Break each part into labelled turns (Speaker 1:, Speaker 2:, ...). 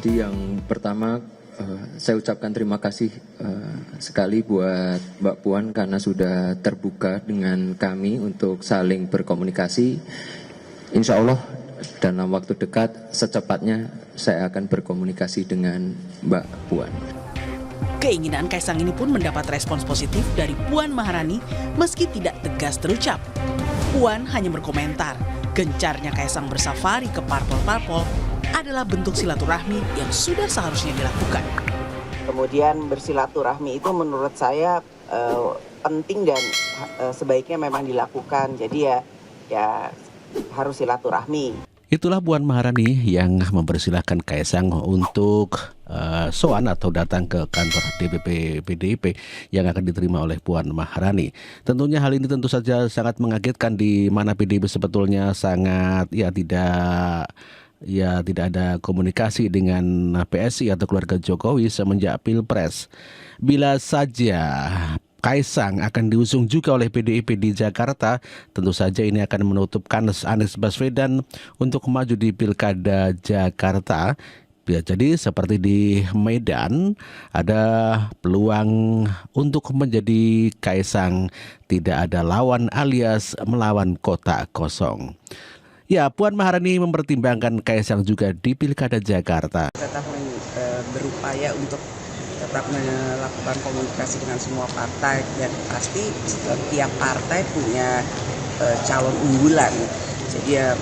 Speaker 1: Jadi yang pertama saya ucapkan terima kasih sekali buat Mbak Puan karena sudah terbuka dengan kami untuk saling berkomunikasi. Insya Allah dalam waktu dekat secepatnya saya akan berkomunikasi dengan Mbak Puan.
Speaker 2: Keinginan Kaisang ini pun mendapat respons positif dari Puan Maharani meski tidak tegas terucap. Puan hanya berkomentar, gencarnya Kaisang bersafari ke parpol-parpol adalah bentuk silaturahmi yang sudah seharusnya dilakukan.
Speaker 3: Kemudian bersilaturahmi itu menurut saya penting dan sebaiknya memang dilakukan. Jadi ya harus silaturahmi.
Speaker 4: Itulah Puan Maharani yang mempersilahkan Kaisang untuk soan atau datang ke kantor DPP PDIP yang akan diterima oleh Puan Maharani. Tentunya hal ini tentu saja sangat mengagetkan, di mana PDIP sebetulnya sangat tidak ada komunikasi dengan PSI atau keluarga Jokowi semenjak Pilpres. Bila saja Kaisang akan diusung juga oleh PDIP di Jakarta, tentu saja ini akan menutup kanus Anies Baswedan untuk maju di Pilkada Jakarta. Bisa jadi seperti di Medan, ada peluang untuk menjadi Kaisang tidak ada lawan alias melawan kota kosong. Ya, Puan Maharani mempertimbangkan Kaisang juga di Pilkada Jakarta.
Speaker 3: Tetap berupaya untuk tetap melakukan komunikasi dengan semua partai, dan pasti setiap partai punya calon unggulan. Jadi ya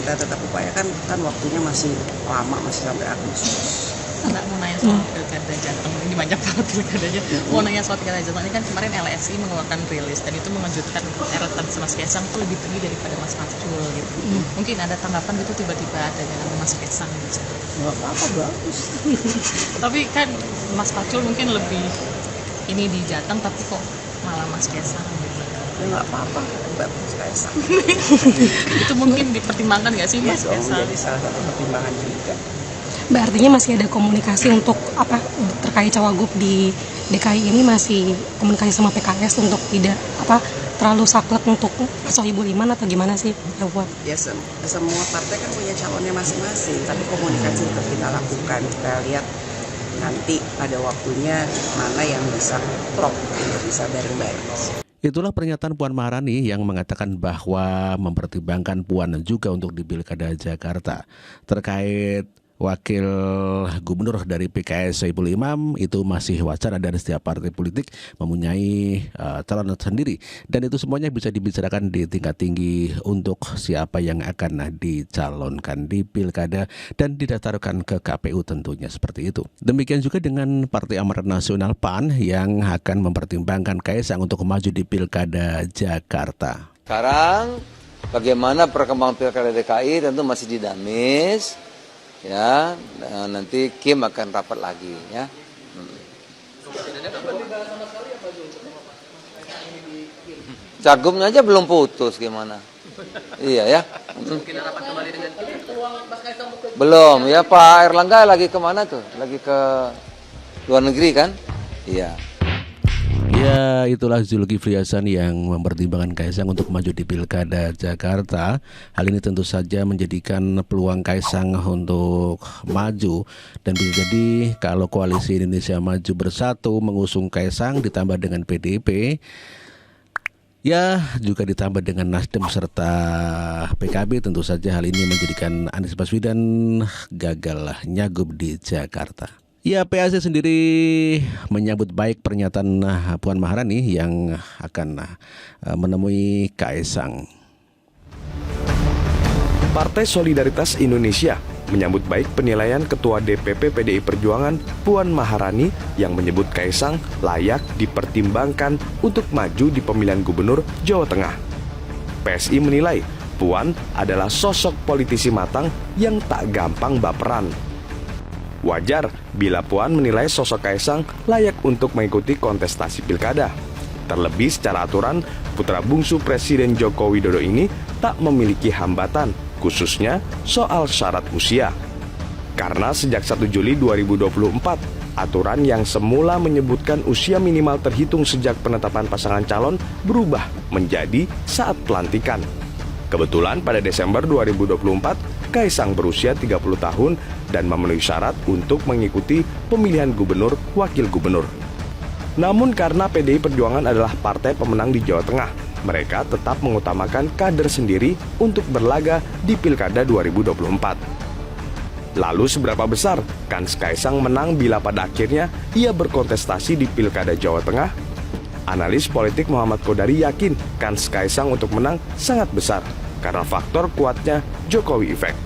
Speaker 3: kita tetap upayakan, kan waktunya masih lama, masih sampai Agustus.
Speaker 5: Nggak mau nanya soal Pilkada Jateng, ini banyak banget pilkadanya. Mau nanya soal Pilkada Jateng, ini kan kemarin LSI mengeluarkan rilis dan itu mengejutkan, elektabilitas Mas Kaisang itu lebih tinggi daripada Mas Pacul gitu. Mungkin ada tanggapan gitu tiba-tiba adanya nama Mas Kaisang gitu.
Speaker 3: Nggak apa-apa, bagus.
Speaker 5: Tapi kan Mas Pacul mungkin lebih ini di Jateng, tapi kok malah Mas Kaisang gitu.
Speaker 3: Ya nggak apa-apa, bagus Kaisang.
Speaker 5: Itu mungkin dipertimbangkan nggak sih Mas Kaisang?
Speaker 3: Jadi salah satu pertimbangan juga.
Speaker 6: Mbak, artinya masih ada komunikasi untuk terkait cawagup di DKI ini, masih komunikasi sama PKS untuk tidak terlalu saklek untuk Sohibul Iman atau gimana sih Mbak Puan?
Speaker 3: Ya semua partai kan punya calonnya masing-masing, tapi komunikasi tetap kita lakukan. Kita lihat nanti pada waktunya mana yang bisa klop untuk bisa bareng-bareng.
Speaker 4: Itulah pernyataan Puan Maharani yang mengatakan bahwa mempertimbangkan Puan juga untuk di Pilkada Jakarta. Terkait Wakil Gubernur dari PKS Sohibul Imam, itu masih wacana dari setiap partai politik mempunyai calon sendiri, dan itu semuanya bisa dibicarakan di tingkat tinggi untuk siapa yang akan dicalonkan di Pilkada dan didaftarkan ke KPU, tentunya seperti itu. Demikian juga dengan Partai Amanat Nasional PAN yang akan mempertimbangkan Kaisang untuk maju di Pilkada Jakarta.
Speaker 7: Sekarang bagaimana perkembangan Pilkada DKI tentu masih dinamis. Ya, nanti Kim akan rapat lagi ya. Cagumnya aja belum putus, gimana? Iya ya. Belum ya, Pak Erlangga lagi kemana tuh? Lagi ke luar negeri kan? Iya.
Speaker 4: Ya, itulah Zulkifli Hasan yang mempertimbangkan Kaisang untuk maju di Pilkada Jakarta. Hal ini tentu saja menjadikan peluang Kaisang untuk maju, dan bisa jadi kalau Koalisi Indonesia Maju Bersatu mengusung Kaisang ditambah dengan PDIP, ya juga ditambah dengan Nasdem serta PKB, tentu saja hal ini menjadikan Anies Baswedan gagal nyagup di Jakarta. Ya, PAC sendiri menyambut baik pernyataan Puan Maharani yang akan menemui Kaisang.
Speaker 8: Partai Solidaritas Indonesia menyambut baik penilaian Ketua DPP PDI Perjuangan Puan Maharani yang menyebut Kaisang layak dipertimbangkan untuk maju di pemilihan gubernur Jawa Tengah. PSI menilai Puan adalah sosok politisi matang yang tak gampang baperan. Wajar bila Puan menilai sosok Kaisang layak untuk mengikuti kontestasi pilkada. Terlebih secara aturan, putra bungsu Presiden Joko Widodo ini tak memiliki hambatan, khususnya soal syarat usia. Karena sejak 1 Juli 2024, aturan yang semula menyebutkan usia minimal terhitung sejak penetapan pasangan calon berubah menjadi saat pelantikan. Kebetulan pada Desember 2024, Kaisang berusia 30 tahun dan memenuhi syarat untuk mengikuti pemilihan gubernur, wakil gubernur. Namun karena PDI Perjuangan adalah partai pemenang di Jawa Tengah, mereka tetap mengutamakan kader sendiri untuk berlaga di Pilkada 2024. Lalu seberapa besar kans Kaisang menang bila pada akhirnya ia berkontestasi di Pilkada Jawa Tengah? Analis politik Muhammad Kodari yakin kans Kaisang untuk menang sangat besar karena faktor kuatnya Jokowi Effect.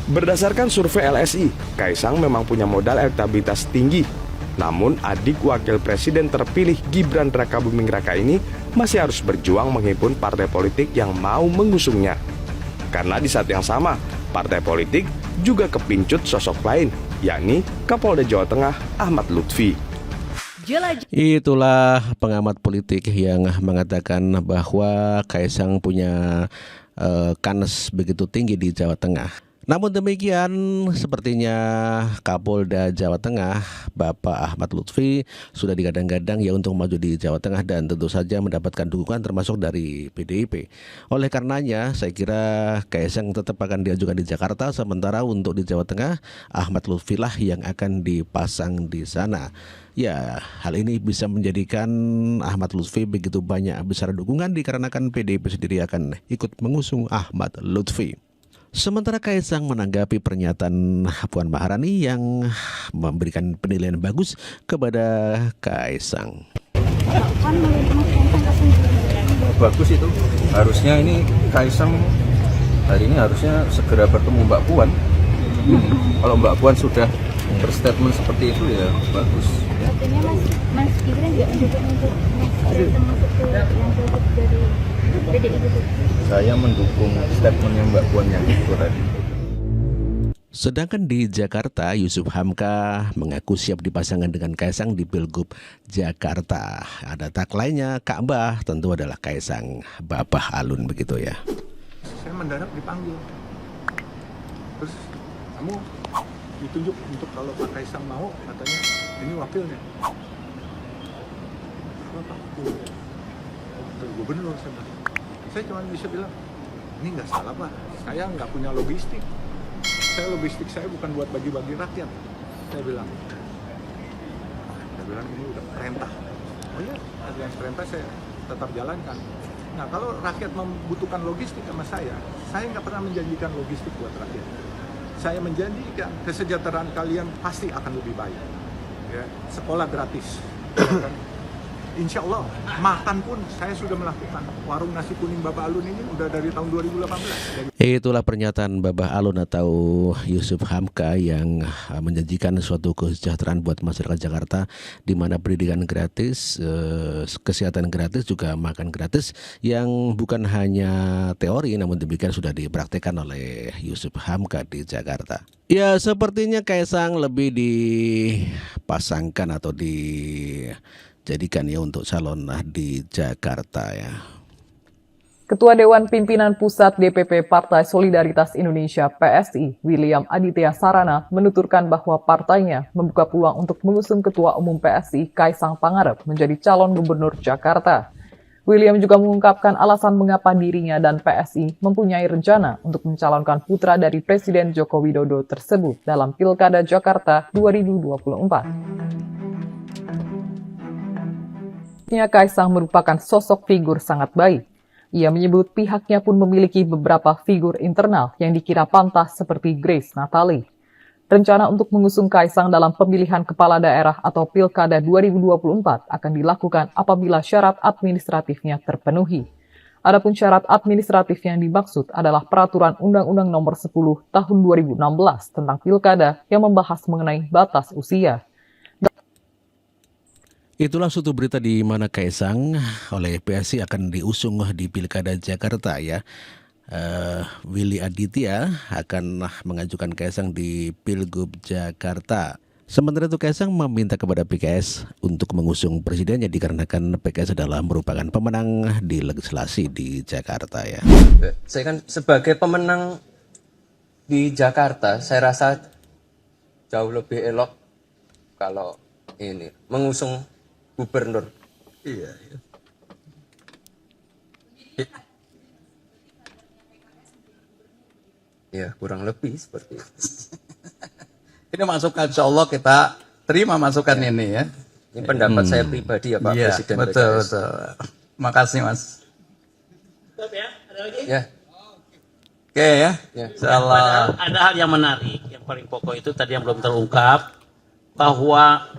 Speaker 8: Berdasarkan survei LSI, Kaisang memang punya modal elektabilitas tinggi. Namun adik wakil presiden terpilih Gibran Rakabuming Raka ini masih harus berjuang menghimpun partai politik yang mau mengusungnya. Karena di saat yang sama, partai politik juga kepincut sosok lain, yakni Kapolda Jawa Tengah Ahmad Lutfi.
Speaker 4: Itulah pengamat politik yang mengatakan bahwa Kaisang punya kans begitu tinggi di Jawa Tengah. Namun demikian, sepertinya Kapolda Jawa Tengah, Bapak Ahmad Lutfi, sudah digadang-gadang ya untuk maju di Jawa Tengah dan tentu saja mendapatkan dukungan termasuk dari PDIP. Oleh karenanya, saya kira Kaisang tetap akan diajukan di Jakarta, sementara untuk di Jawa Tengah, Ahmad Lutfi lah yang akan dipasang di sana. Ya, hal ini bisa menjadikan Ahmad Lutfi begitu banyak besar dukungan dikarenakan PDIP sendiri akan ikut mengusung Ahmad Lutfi. Sementara Kaisang menanggapi pernyataan Puan Maharani yang memberikan penilaian bagus kepada Kaisang.
Speaker 9: Bagus itu, harusnya ini Kaisang hari ini harusnya segera bertemu Mbak Puan. Kalau Mbak Puan sudah berstatement seperti itu ya bagus.
Speaker 10: Artinya Mas Gibran nggak mendukung untuk masuk ke yang pilgub dari PDI itu?
Speaker 9: Saya mendukung statementnya Mbak Puan yang itu tadi.
Speaker 4: Sedangkan di Jakarta, Yusuf Hamka mengaku siap dipasangkan dengan Kaisang di Pilgub Jakarta. Ada tagline-nya, Ka'bah tentu adalah Kaisang, Bapak Alun begitu ya.
Speaker 11: Saya mendadak dipanggil. Terus kamu ditunjuk untuk kalau Pak Kaisang mau, katanya ini wakilnya. Bapak gubernur saya cuma bisa bilang, ini nggak salah Pak, saya nggak punya logistik. Logistik saya bukan buat bagi-bagi rakyat. Saya bilang ini udah perintah. Oh iya, dengan perintah saya tetap jalankan. Nah kalau rakyat membutuhkan logistik sama saya nggak pernah menjanjikan logistik buat rakyat. Saya menjanjikan kesejahteraan kalian pasti akan lebih baik. Ya, sekolah gratis. Insya Allah, makan pun saya sudah melakukan. Warung nasi kuning Bapak Alun ini udah dari tahun 2018.
Speaker 4: Itulah pernyataan Bapak Alun atau Yusuf Hamka yang menjanjikan suatu kesejahteraan buat masyarakat Jakarta, di mana pendidikan gratis, kesehatan gratis, juga makan gratis, yang bukan hanya teori, namun demikian sudah dipraktekkan oleh Yusuf Hamka di Jakarta. Ya, sepertinya Kaisang lebih dipasangkan atau dijadikan ya untuk calon di Jakarta ya.
Speaker 12: Ketua Dewan Pimpinan Pusat DPP Partai Solidaritas Indonesia PSI, William Aditya Sarana, menuturkan bahwa partainya membuka peluang untuk mengusung Ketua Umum PSI Kaisang Pangarep menjadi calon Gubernur Jakarta. William juga mengungkapkan alasan mengapa dirinya dan PSI mempunyai rencana untuk mencalonkan putra dari Presiden Joko Widodo tersebut dalam Pilkada Jakarta 2024. Kaisang merupakan sosok figur sangat baik. Ia menyebut pihaknya pun memiliki beberapa figur internal yang dikira pantas seperti Grace Natali. Rencana untuk mengusung Kaisang dalam pemilihan kepala daerah atau Pilkada 2024 akan dilakukan apabila syarat administratifnya terpenuhi. Adapun syarat administratif yang dimaksud adalah Peraturan Undang-Undang Nomor 10 Tahun 2016 tentang Pilkada yang membahas mengenai batas usia.
Speaker 4: Itulah suatu berita di mana Kaisang oleh PSI akan diusung di Pilkada Jakarta ya. Willy Aditya akan mengajukan Kaisang di Pilgub Jakarta. Sementara itu Kaisang meminta kepada PKS untuk mengusung presidennya dikarenakan PKS adalah merupakan pemenang di legislasi di Jakarta ya.
Speaker 1: Saya kan sebagai pemenang di Jakarta, saya rasa jauh lebih elok kalau ini mengusung gubernur. Iya. Ya kurang lebih seperti itu.
Speaker 13: Ini masukan, insya Allah kita terima masukan ini ya.
Speaker 1: Ini pendapat saya pribadi ya Pak
Speaker 13: Iya,
Speaker 1: Presiden
Speaker 13: betul,
Speaker 1: PKS.
Speaker 13: betul. Makasih Mas.
Speaker 5: Ada lagi?
Speaker 13: Ya. Oke ya. Insyaallah.
Speaker 14: Ada hal yang menarik, yang paling pokok itu tadi yang belum terungkap, bahwa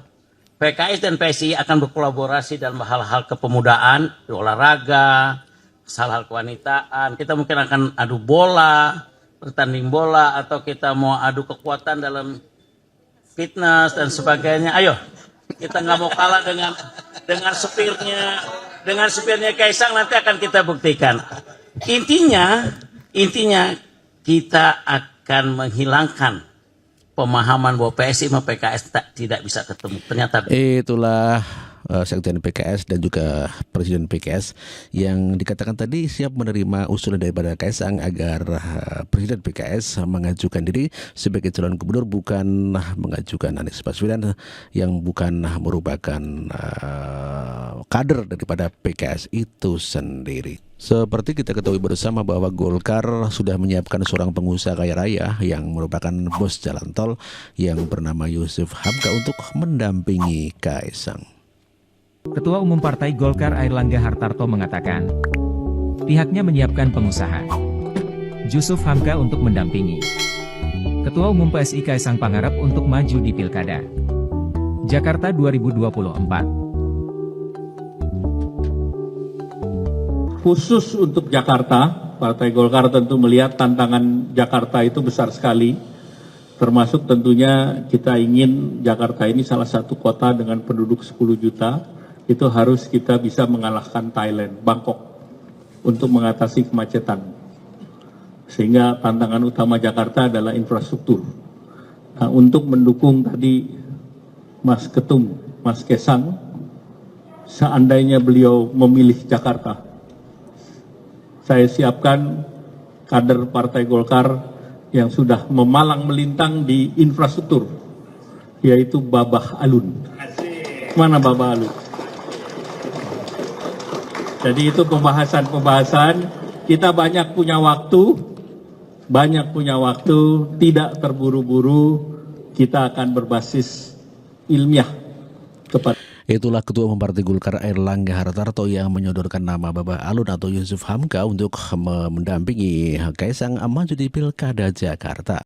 Speaker 14: PKS dan PSI akan berkolaborasi dalam hal-hal kepemudaan, di olahraga, hal-hal kewanitaan. Kita mungkin akan adu bola, bertanding bola, atau kita mau adu kekuatan dalam fitness dan sebagainya. Ayo, kita nggak mau kalah dengan supirnya Kaisang, nanti akan kita buktikan. Intinya kita akan menghilangkan pemahaman bahwa PSI sama PKS tidak bisa ketemu. Ternyata
Speaker 4: Itulah Sekjen PKS dan juga Presiden PKS yang dikatakan tadi siap menerima usulan daripada Kaisang agar Presiden PKS mengajukan diri sebagai calon gubernur, bukan mengajukan Anies Baswedan yang bukan merupakan kader daripada PKS itu sendiri. Seperti kita ketahui bersama bahwa Golkar sudah menyiapkan seorang pengusaha kaya raya yang merupakan bos jalan tol yang bernama Yusuf Hamka untuk mendampingi Kaisang.
Speaker 15: Ketua Umum Partai Golkar Airlangga Hartarto mengatakan, pihaknya menyiapkan pengusaha Yusuf Hamka untuk mendampingi Ketua Umum PSI Kaisang Pangarep untuk maju di Pilkada Jakarta 2024.
Speaker 16: Khusus untuk Jakarta, Partai Golkar tentu melihat tantangan Jakarta itu besar sekali, termasuk tentunya kita ingin Jakarta ini salah satu kota dengan penduduk 10 juta, itu harus kita bisa mengalahkan Thailand, Bangkok, untuk mengatasi kemacetan. Sehingga tantangan utama Jakarta adalah infrastruktur. Nah, untuk mendukung tadi Mas Ketum, Mas Kaisang, seandainya beliau memilih Jakarta, saya siapkan kader Partai Golkar yang sudah memalang melintang di infrastruktur, yaitu Babah Alun. Mana Babah Alun? Jadi itu pembahasan-pembahasan, kita banyak punya waktu, tidak terburu-buru, kita akan berbasis ilmiah kepada.
Speaker 4: Itulah Ketua Umum Partai Golkar Airlangga Hartarto yang menyodorkan nama Babah Alun atau Yusuf Hamka untuk mendampingi Kaisang maju di Pilkada Jakarta.